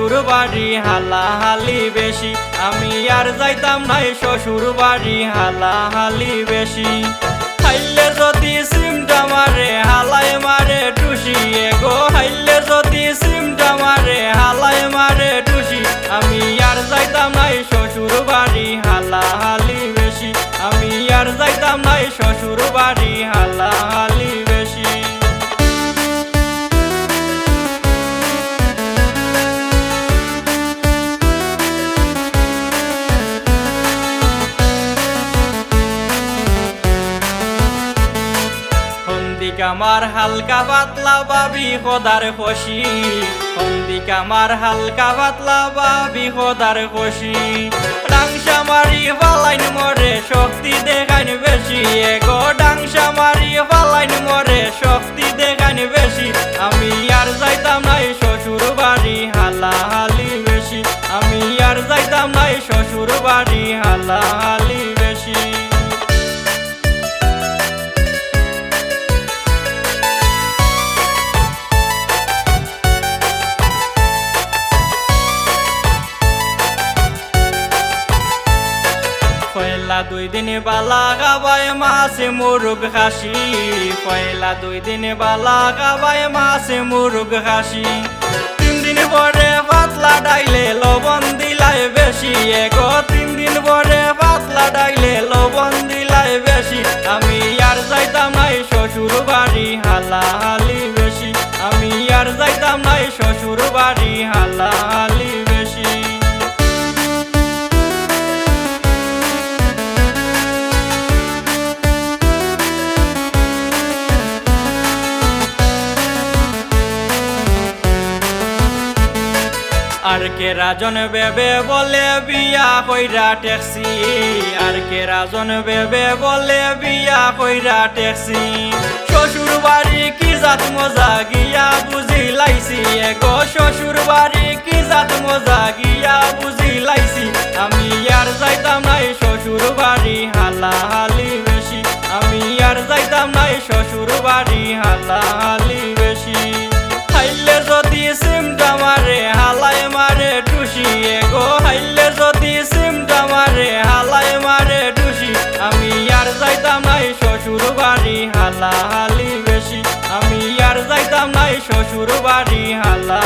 শ্বশুর বাড়ি হালাহালি বেশি, আমি আর যাইতাম নাই শ্বশুর বাড়ি হালাহালি বেশি। হাইলে যদি সিমটা মারে হালায় মারে টুসি, এগো হাইলে যদি সিমটা মারে হালায় মারে টুসি, আমি আর যাইতাম নাই শ্বশুর বাড়ি হালাহালি বেশি, আমি আর যাইতাম নাই শ্বশুর বাড়ি হালাহালি বেশি। আমার হালকা পাতলা বাবি খোদার খুশি, হন্দিক আমার হালকা পাতলা বাবি খোদার খুশি। ডাংসা মারি ফালাইন মরে শক্তি দেখাইন বেশি, এগো ডাংসা মারি ফালাইন মরে শক্তি দেখাইন বেশি, আমি আর যাইতাম নাই শ্বশুর বাড়ি হালাহালি বেশি, আমি আর যাইতাম নাই শ্বশুর বাড়ি হালাহালি বেশি। পয়লা 2 দিন বালা গাবায় মাছে মুরগ খাসি, পয়লা 2 দিন বালা গাবায় মাছে মুরগ খাসি। 3 দিন পরে পাতলা ডাইলে লবণ দিলাই বেশি, এগো 3 দিন পরে পাতলা ডাইলে লবণ দিলাই বেশি, আমি আর যাইতাম নাই শ্বশুর বাড়ি হালাহালি বেশি, আমি আর যাইতাম নাই শ্বশুর বাড়ি হালাহালি বেশি। আর কে রাজন বেবে বলে বিয়া কইরা ট্যাক্সি, আর কে রাজন বেবে বলে বিয়া কইরা ট্যাক্সি। শ্বশুর বাড়ি কি জাত মজা গিয়া বুঝি লাইছি, এগো শ্বশুর বাড়ি কি জাত মজা গিয়া বুঝি লাইছি, আমি আর যাইতাম নাই শ্বশুর বাড়ি হালাহালি বেশি, আমি আর যাইতাম নাই শ্বশুর বাড়ি হালাহালি বেশি। হাইলে যদি সিমটা মারে হালায় মারে টুসি, এগো হাইলে যদি সিমটা মারে হালায় মারে টুসি, আমি আর যাইতাম নাই শ্বশুর বাড়ি হালাহালি বেশি, আমি আর যাইতাম নাই শ্বশুর বাড়ি হালা